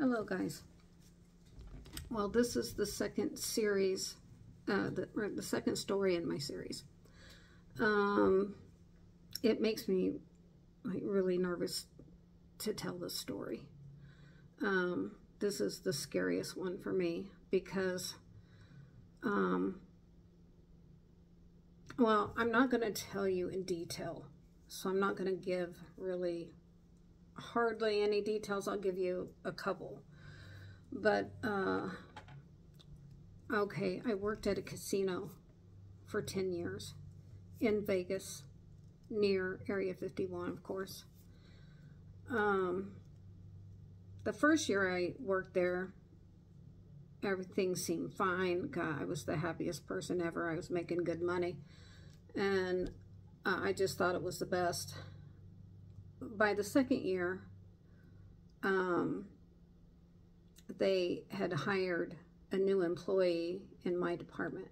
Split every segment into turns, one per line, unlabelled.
Hello guys. Well, this is the second series, the second story in my series. It makes me really nervous to tell this story. This is the scariest one for me because, well, I'm not going to tell you in detail, so I'm not going to give really hardly any details. I'll give you a couple. But, okay, I worked at a casino for 10 years in Vegas, near Area 51, of course. The first year I worked there, everything seemed fine. God, I was the happiest person ever. I was making good money. And I just thought it was the best. By the second year, they had hired a new employee in my department.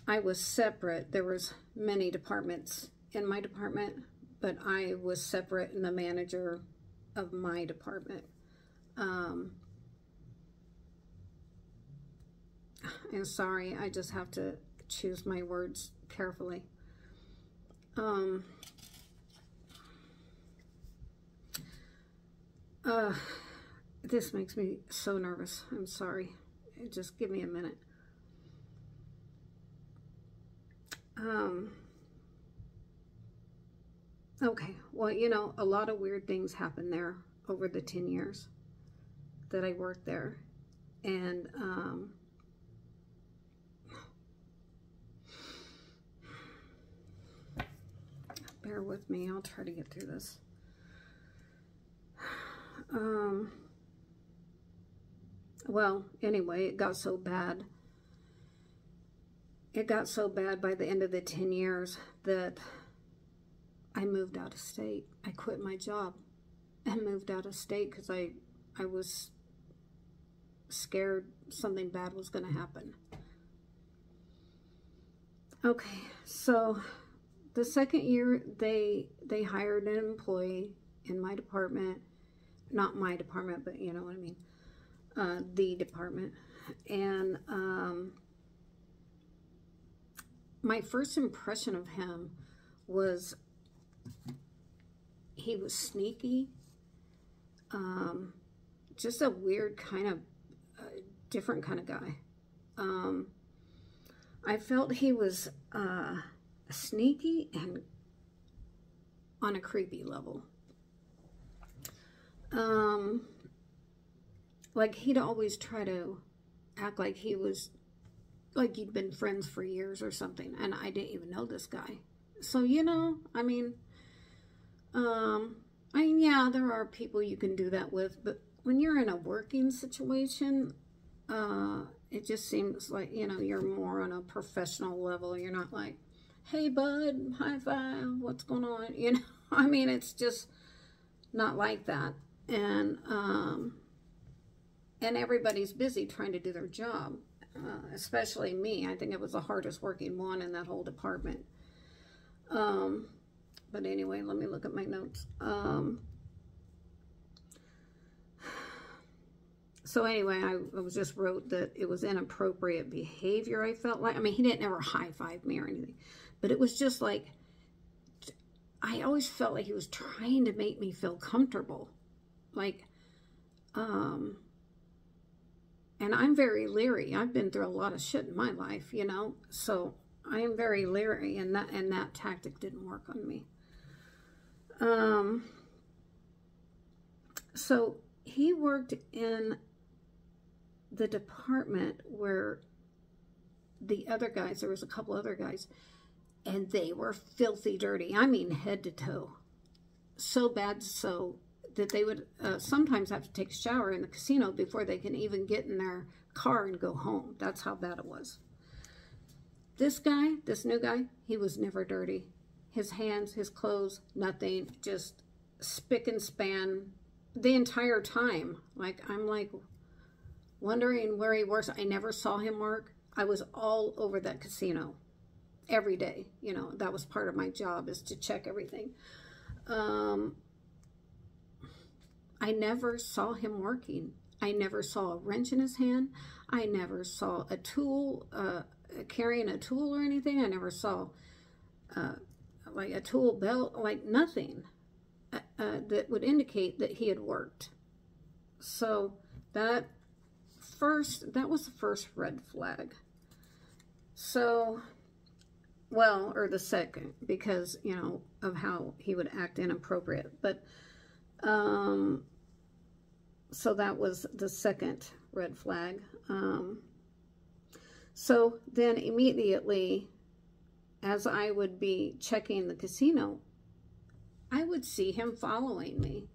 I was separate. There was many departments in my department, but I was separate in the manager of my department. I'm sorry, I just have to choose my words carefully. This makes me so nervous. I'm sorry. Just give me a minute. Okay, well, you know, a lot of weird things happened there over the 10 years that I worked there. And, bear with me. I'll try to get through this. Well, anyway, it got so bad. It got so bad by the end of the 10 years that I moved out of state. I quit my job and moved out of state because I was scared something bad was going to happen. Okay, so the second year they hired an employee in my department. Not my department, but you know what I mean. The department. And my first impression of him was he was sneaky. Just a weird kind of, different kind of guy. I felt he was sneaky and on a creepy level. Like he'd always try to act like he was, like you'd been friends for years or something, and I didn't even know this guy. So, you know, I mean, yeah, there are people you can do that with, but when you're in a working situation, it just seems like, you know, you're more on a professional level. You're not like, hey, bud, high five, what's going on? You know, I mean, it's just not like that. And everybody's busy trying to do their job, especially me. I think I was the hardest working one in that whole department. But anyway, let me look at my notes. So anyway, I was just wrote that it was inappropriate behavior, I felt like. I mean, he didn't ever high-five me or anything. But it was just like, I always felt like he was trying to make me feel comfortable. Like, and I'm very leery. I've been through a lot of shit in my life, you know. So I am very leery, and that tactic didn't work on me. So he worked in the department where the other guys, there was a couple other guys, and they were filthy dirty. I mean, head to toe. So bad so that they would sometimes have to take a shower in the casino before they can even get in their car and go home. That's how bad it was. This guy, this new guy, he was never dirty. His hands, his clothes, nothing, just spick and span the entire time. Like, I'm like wondering where he works. I never saw him work. I was all over that casino every day. You know, that was part of my job, is to check everything. I never saw him working. I never saw a wrench in his hand. I never saw a tool, carrying a tool or anything. I never saw like a tool belt, like nothing that would indicate that he had worked. So that was the first red flag. So, well, or the second, because, you know, of how he would act inappropriate. But, so that was the second red flag. So then immediately, as I would be checking the casino, I would see him following me.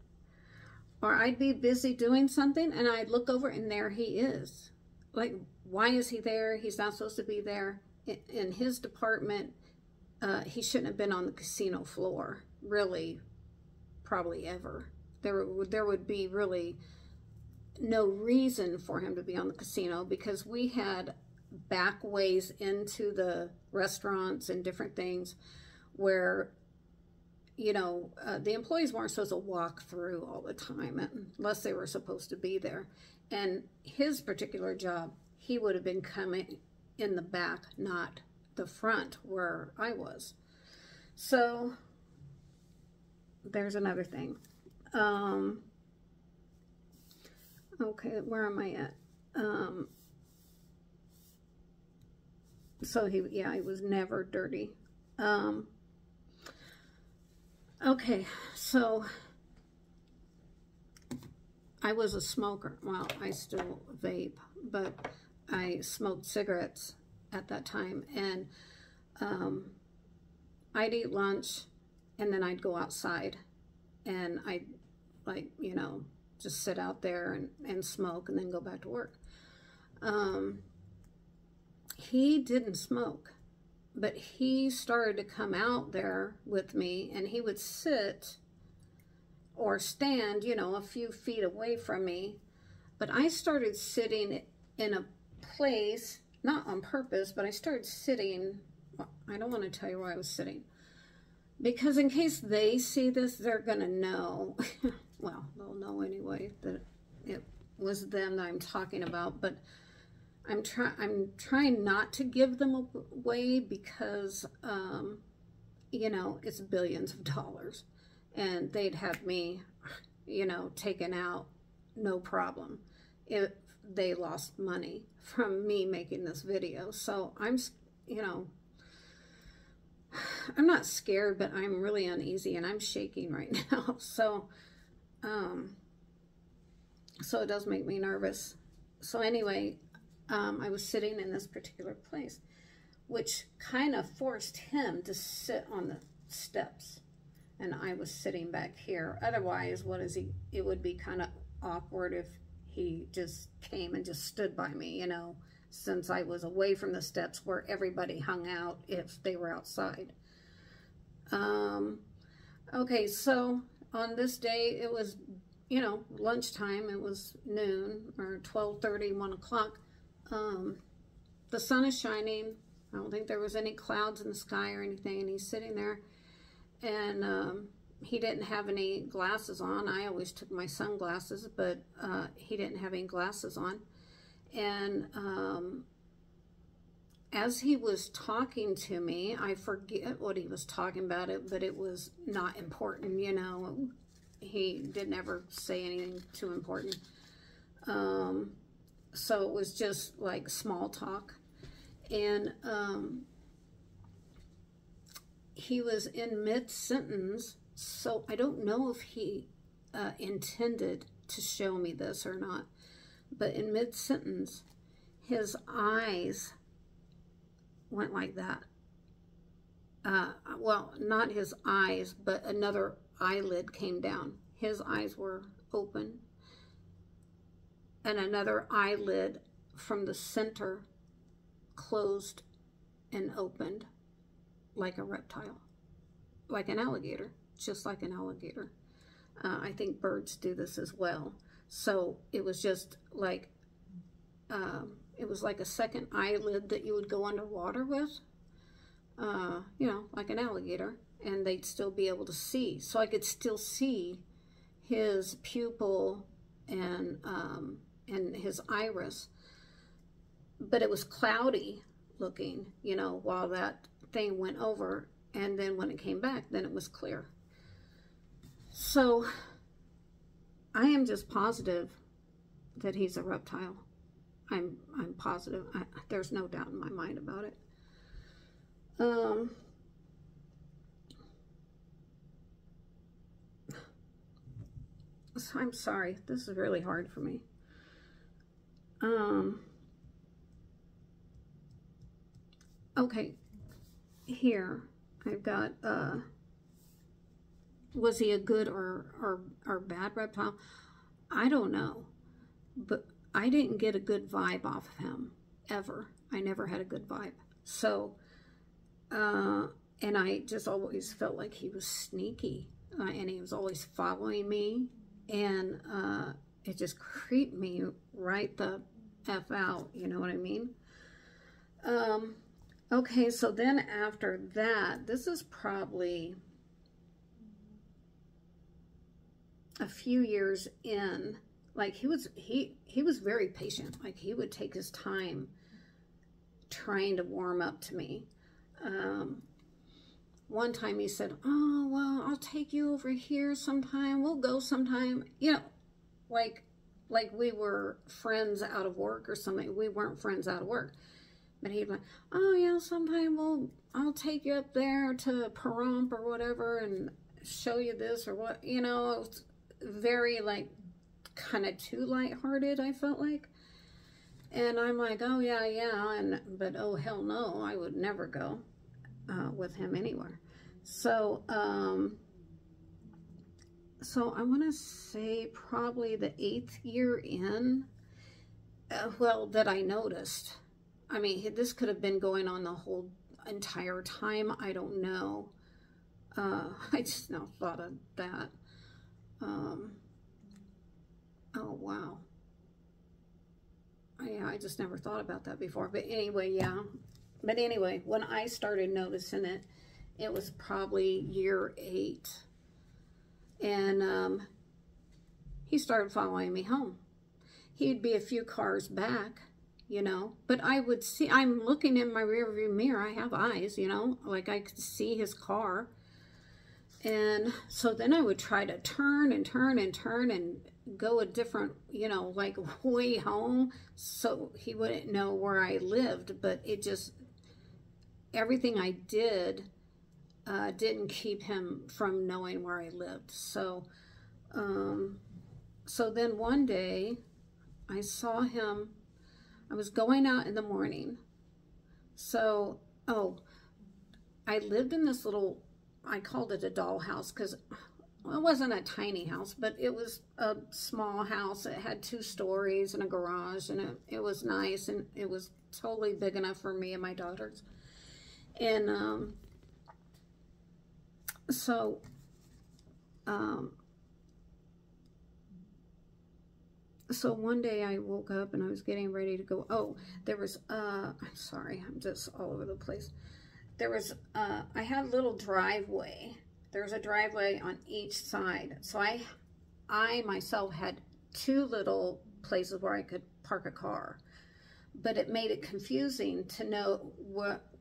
Or I'd be busy doing something and I'd look over and there he is. Like, why is he there? He's not supposed to be there. In his department, he shouldn't have been on the casino floor, really, probably ever. There would be really no reason for him to be on the casino, because we had back ways into the restaurants and different things where, you know, the employees weren't supposed to walk through all the time unless they were supposed to be there. And his particular job, he would have been coming in the back, not the front where I was. So there's another thing. Okay, where am I at? So he was never dirty. Okay, so I was a smoker. Well, I still vape, but I smoked cigarettes at that time. And I'd eat lunch, and then I'd go outside. And I'd, like, you know, just sit out there and smoke and then go back to work. He didn't smoke, but he started to come out there with me, and he would sit or stand, you know, a few feet away from me. But I started sitting in a place, not on purpose, but I started sitting, well, I don't want to tell you where I was sitting, because in case they see this, they're going to know. Well, they'll know anyway that it was them that I'm talking about, but I'm trying not to give them away because, you know, it's billions of dollars, and they'd have me, you know, taken out, no problem, if they lost money from me making this video. So I'm, you know, I'm not scared, but I'm really uneasy, and I'm shaking right now. So it does make me nervous. So anyway, I was sitting in this particular place, which kind of forced him to sit on the steps, and I was sitting back here. Otherwise, it would be kind of awkward if he just came and just stood by me, you know, since I was away from the steps where everybody hung out if they were outside. Okay, so on this day, it was, you know, lunchtime. It was noon or 12:30, 1 o'clock. The sun is shining. I don't think there was any clouds in the sky or anything, and he's sitting there, and he didn't have any glasses on. I always took my sunglasses, but he didn't have any glasses on. And as he was talking to me, I forget what he was talking about, but it was not important, you know. He didn't ever say anything too important. So it was just like small talk. And he was in mid-sentence, so I don't know if he intended to show me this or not. But in mid-sentence, his eyes went like that. Well, not his eyes, but another eyelid came down. His eyes were open, and another eyelid from the center closed and opened like a reptile, like an alligator, just like an alligator. I think birds do this as well. So it was just like, it was like a second eyelid that you would go underwater with, you know, like an alligator, and they'd still be able to see. So I could still see his pupil and his iris, but it was cloudy looking, you know, while that thing went over, and then when it came back, then it was clear. So I am just positive that he's a reptile. I'm positive. There's no doubt in my mind about it. So I'm sorry. This is really hard for me. Okay. Here I've got, was he a good or bad reptile? I don't know. But I didn't get a good vibe off of him, ever. I never had a good vibe. So, and I just always felt like he was sneaky. And he was always following me. And it just creeped me right the F out, you know what I mean? Okay, so then after that, this is probably a few years in. Like, he was very patient. Like, he would take his time trying to warm up to me. One time he said, "Oh, well, I'll take you over here sometime. We'll go sometime." You know, like we were friends out of work or something. We weren't friends out of work. But he'd be like, "Oh, yeah, sometime I'll take you up there to Pahrump or whatever and show you this or what." You know, it was very, like, kind of too lighthearted, I felt like. And I'm like, "Oh, yeah, but oh, hell no, I would never go with him anywhere." So, so I want to say probably the 8th year in, well, that I noticed. I mean, this could have been going on the whole entire time. I don't know. I just now thought of that. Oh, wow. Yeah, I just never thought about that before. But anyway, yeah. But anyway, when I started noticing it, it was probably year 8. And he started following me home. He'd be a few cars back, you know. But I would see, I'm looking in my rearview mirror. I have eyes, you know. Like, I could see his car. And so then I would try to turn and go a different, you know, like, way home so he wouldn't know where I lived. But it just, everything I did didn't keep him from knowing where I lived. So, so then one day I saw him. I was going out in the morning. So, I lived in this little, I called it a dollhouse because, well, it wasn't a tiny house, but it was a small house. It had 2 stories and a garage, and it was nice, and it was totally big enough for me and my daughters. And so one day I woke up and I was getting ready to go. Oh, there was, I'm sorry, I'm just all over the place. There was, I had a little driveway. There's a driveway on each side. So I myself had 2 little places where I could park a car. But it made it confusing to know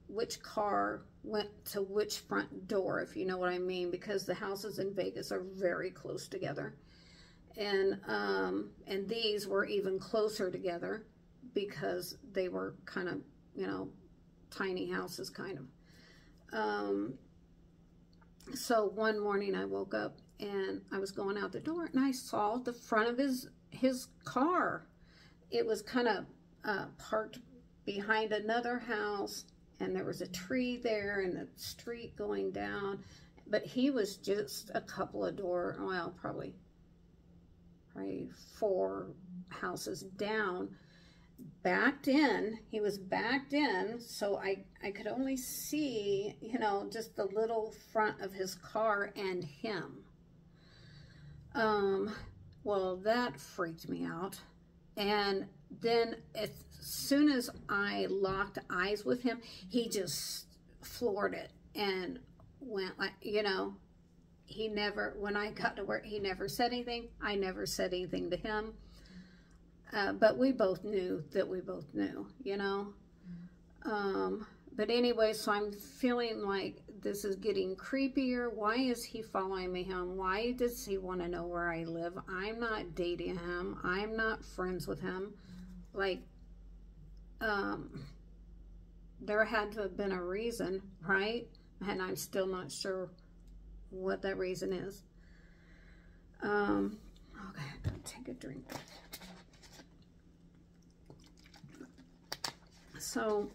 which car went to which front door, if you know what I mean, because the houses in Vegas are very close together. And these were even closer together because they were kind of, you know, tiny houses kind of. So one morning I woke up and I was going out the door and I saw the front of his car. It was kind of parked behind another house, and there was a tree there and a street going down, but he was just a couple of doors, well, probably 4 houses down, backed in. He was backed in, so I could only see, you know, just the little front of his car and him. Well, that freaked me out. And then as soon as I locked eyes with him, he just floored it and went like, you know, he never, when I got to work, he never said anything. I never said anything to him. But we both knew that we both knew, you know. But anyway, so I'm feeling like this is getting creepier. Why is he following me home? Why does he want to know where I live? I'm not dating him. I'm not friends with him. Like, there had to have been a reason, right? And I'm still not sure what that reason is. Okay, I gotta take a drink. So,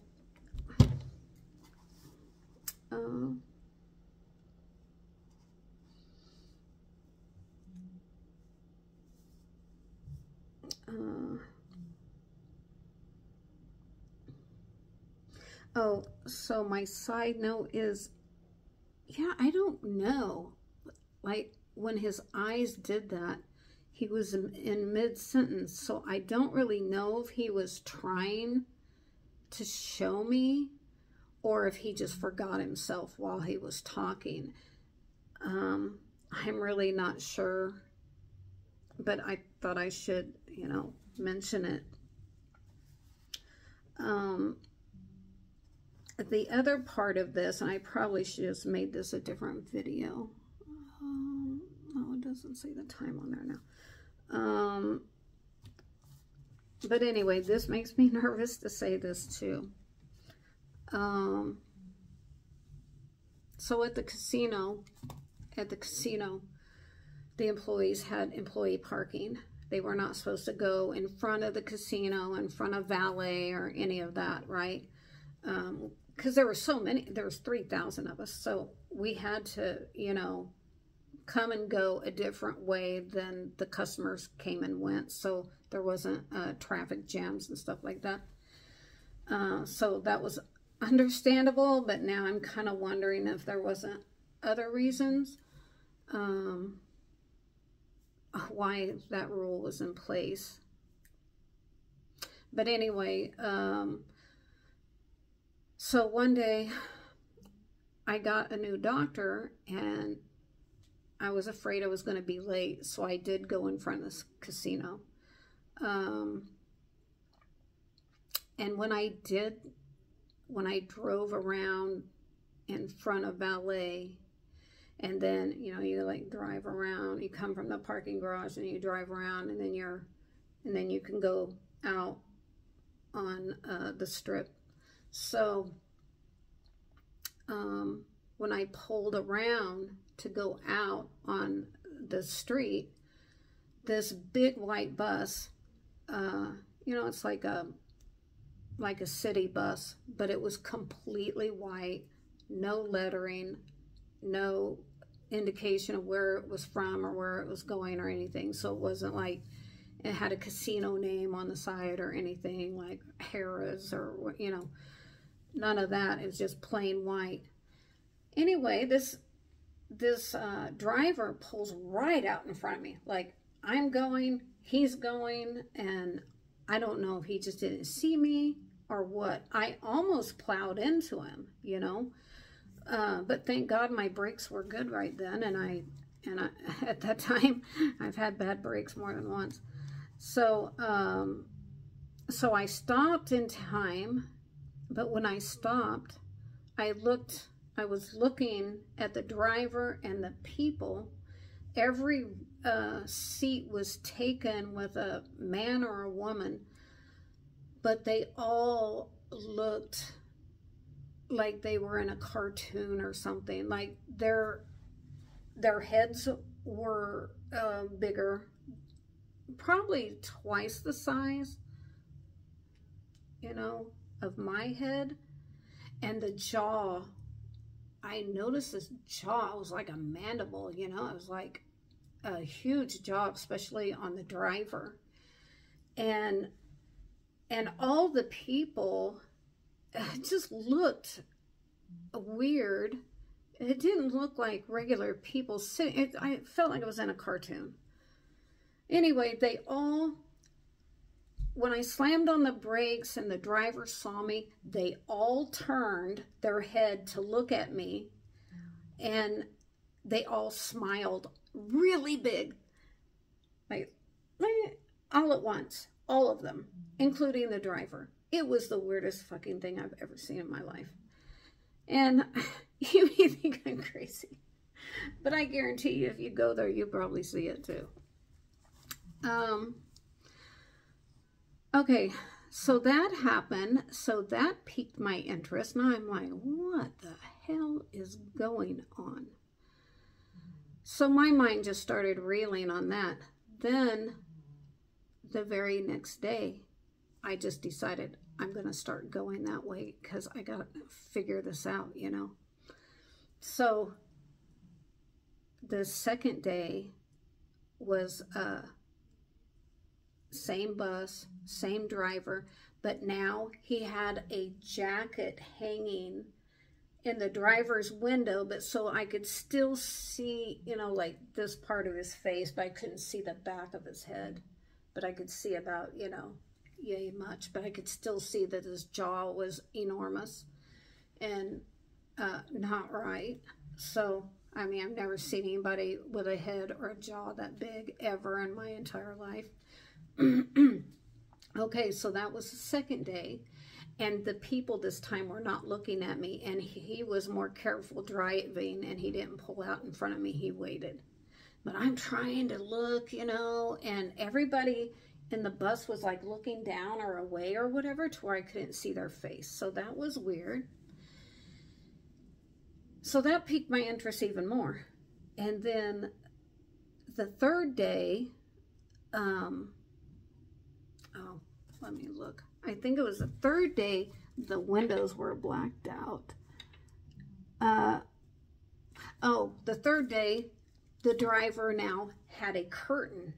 oh, so my side note is, yeah, I don't know. Like, when his eyes did that, he was in mid-sentence, so I don't really know if he was trying to show me or if he just forgot himself while he was talking. I'm really not sure, but I thought I should, you know, mention it. The other part of this, and I probably should have just made this a different video. Oh, it doesn't say the time on there now. But anyway, this makes me nervous to say this too. So at the casino, the employees had employee parking. They were not supposed to go in front of the casino, in front of valet or any of that, right? Because there were so many, there was 3,000 of us. So we had to, you know, come and go a different way than the customers came and went. So there wasn't traffic jams and stuff like that. So that was understandable, but now I'm kind of wondering if there wasn't other reasons why that rule was in place. But anyway, so one day I got a new doctor and I was afraid I was going to be late, so I did go in front of the casino. And when I drove around in front of valet, and then, you know, you like drive around, you come from the parking garage and you drive around, and then you can go out on the strip. So when I pulled around to go out on the street, this big white bus, you know, it's like a city bus, but it was completely white, no lettering, no indication of where it was from or where it was going or anything. So it wasn't like it had a casino name on the side or anything like Harrah's or, you know, none of that. It was just plain white. Anyway, this driver pulls right out in front of me. Like, I'm going, he's going, and I don't know if he just didn't see me or what. I almost plowed into him, you know. But thank God my brakes were good right then, and I at that time I've had bad brakes more than once. So so I stopped in time, but when I stopped, I was looking at the driver and the people. Every seat was taken with a man or a woman, but they all looked like they were in a cartoon or something. Like their heads were bigger, probably twice the size, you know, of my head. And the jaw, I noticed this jaw was like a mandible, you know. It was like a huge jaw, especially on the driver. And all the people just looked weird. It didn't look like regular people sitting. I felt like it was in a cartoon. Anyway, they all, when I slammed on the brakes and the driver saw me, they all turned their head to look at me. And they all smiled really big, like all at once, all of them, including the driver. It was the weirdest fucking thing I've ever seen in my life. And you may think I'm crazy, but I guarantee you if you go there, you'll probably see it too. Okay, so that happened. So that piqued my interest. Now I'm like, what the hell is going on? So my mind just started reeling on that. Then the very next day, I just decided I'm going to start going that way because I got to figure this out, you know. So the second day was same bus, same driver, but now he had a jacket hanging in the driver's window, but so I could still see, you know, like this part of his face, but I couldn't see the back of his head. But I could see about, you know, yay much, but I could still see that his jaw was enormous and not right. So, I mean, I've never seen anybody with a head or a jaw that big ever in my entire life. Okay, so that was the second day. And the people this time were not looking at me. And he was more careful driving, and he didn't pull out in front of me. He waited. But I'm trying to look, you know, and everybody in the bus was like looking down or away or whatever to where I couldn't see their face. So that was weird. So that piqued my interest even more. And then the third day, oh, let me look. I think it was the third day the windows were blacked out. Oh, the third day, the driver now had a curtain.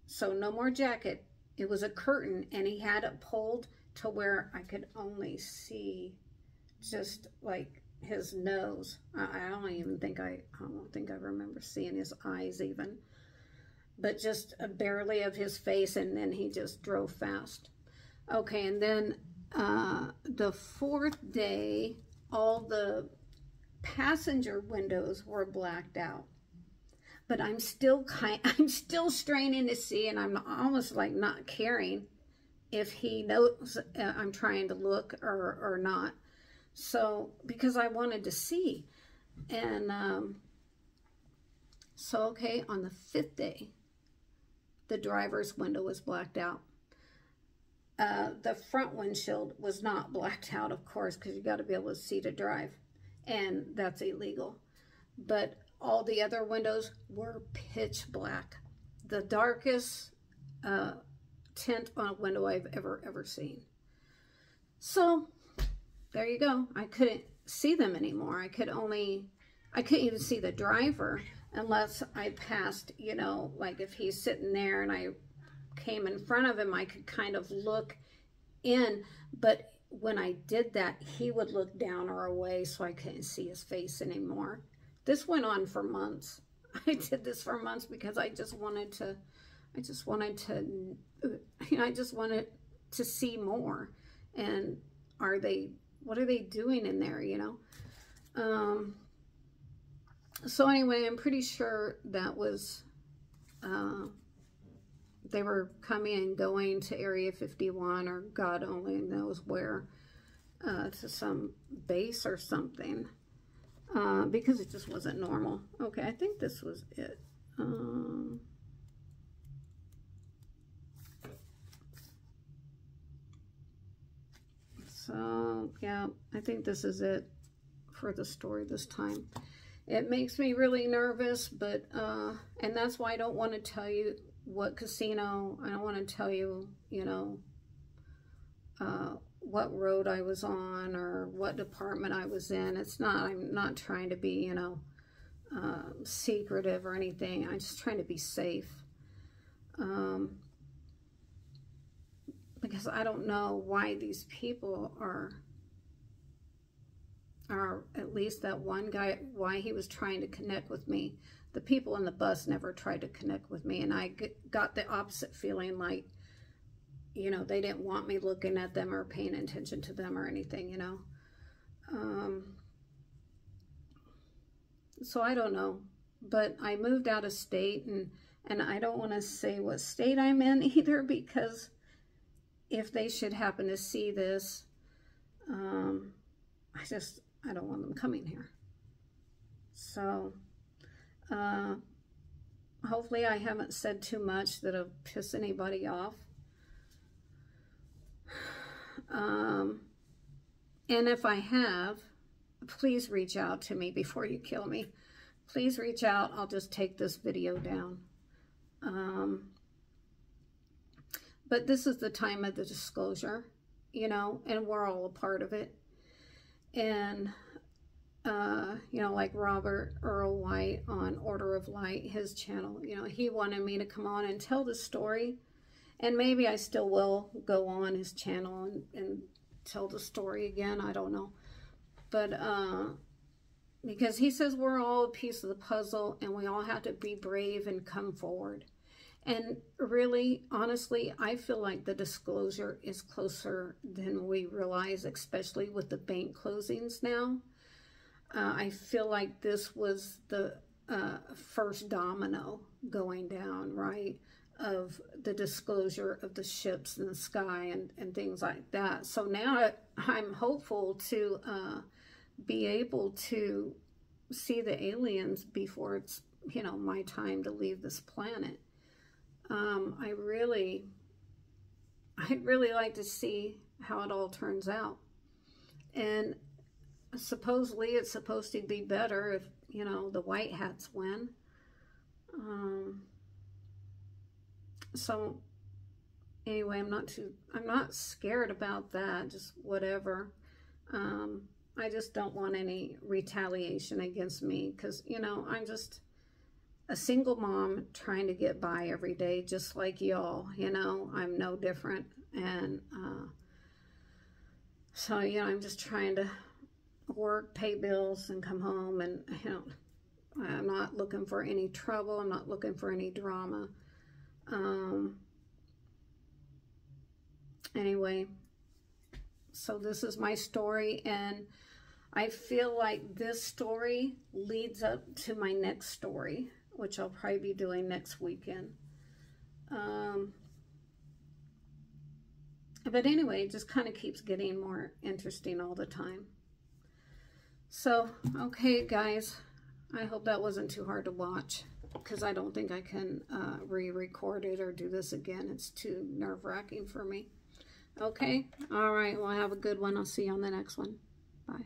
So no more jacket. It was a curtain, and he had it pulled to where I could only see just like his nose. I don't think I remember seeing his eyes even. But just barely of his face, and then he just drove fast. Okay, and then the fourth day, all the passenger windows were blacked out. But I'm still straining to see, and I'm almost like not caring if he knows I'm trying to look or not. So, because I wanted to see. And so, okay, on the fifth day, the driver's window was blacked out. The front windshield was not blacked out, of course, because you got to be able to see to drive. And that's illegal. But all the other windows were pitch black. The darkest tint on a window I've ever seen. So, there you go. I couldn't see them anymore. I couldn't even see the driver unless I passed, you know, like if he's sitting there and I came in front of him, I could kind of look in. But when I did that, he would look down or away, so I couldn't see his face anymore. This went on for months. I did this for months because I just wanted to see more. And what are they doing in there, you know? So anyway, I'm pretty sure that was, they were coming and going to Area 51, or God only knows where, to some base or something. Because it just wasn't normal. Okay, I think this was it. So, yeah, I think this is it for the story this time. It makes me really nervous, but, and that's why I don't want to tell you what casino. I don't want to tell you, you know, what road I was on or what department I was in. I'm not trying to be, you know, secretive or anything. I'm just trying to be safe. Because I don't know why these people are at least that one guy, why he was trying to connect with me. The people in the bus never tried to connect with me, and I got the opposite feeling, like, you know, they didn't want me looking at them or paying attention to them or anything, you know. So I don't know, but I moved out of state, and I don't want to say what state I'm in either, because if they should happen to see this, I don't want them coming here. So, hopefully I haven't said too much that'll piss anybody off. And if I have, please reach out to me before you kill me. Please reach out. I'll just take this video down. But this is the time of the disclosure, you know, and we're all a part of it. And, you know, like Robert Earl White on Order of Light, his channel, you know, he wanted me to come on and tell the story. And maybe I still will go on his channel and tell the story again. I don't know. But because he says we're all a piece of the puzzle and we all have to be brave and come forward. And really, honestly, I feel like the disclosure is closer than we realize, especially with the bank closings now. I feel like this was the first domino going down, right, of the disclosure of the ships in the sky and things like that. So now I'm hopeful to be able to see the aliens before it's, you know, my time to leave this planet. I'd really like to see how it all turns out. And supposedly it's supposed to be better if, you know, the white hats win. So anyway, I'm not scared about that, just whatever. I just don't want any retaliation against me, because, you know, I'm just a single mom trying to get by every day, just like y'all, you know. I'm no different. And so, you know, I'm just trying to work, pay bills, and come home. And, you know, I'm not looking for any trouble. I'm not looking for any drama. Anyway, so this is my story, and I feel like this story leads up to my next story, which I'll probably be doing next weekend. But anyway, it just kind of keeps getting more interesting all the time. So, okay, guys, I hope that wasn't too hard to watch, because I don't think I can re-record it or do this again. It's too nerve-wracking for me. Okay? All right, well, have a good one. I'll see you on the next one. Bye.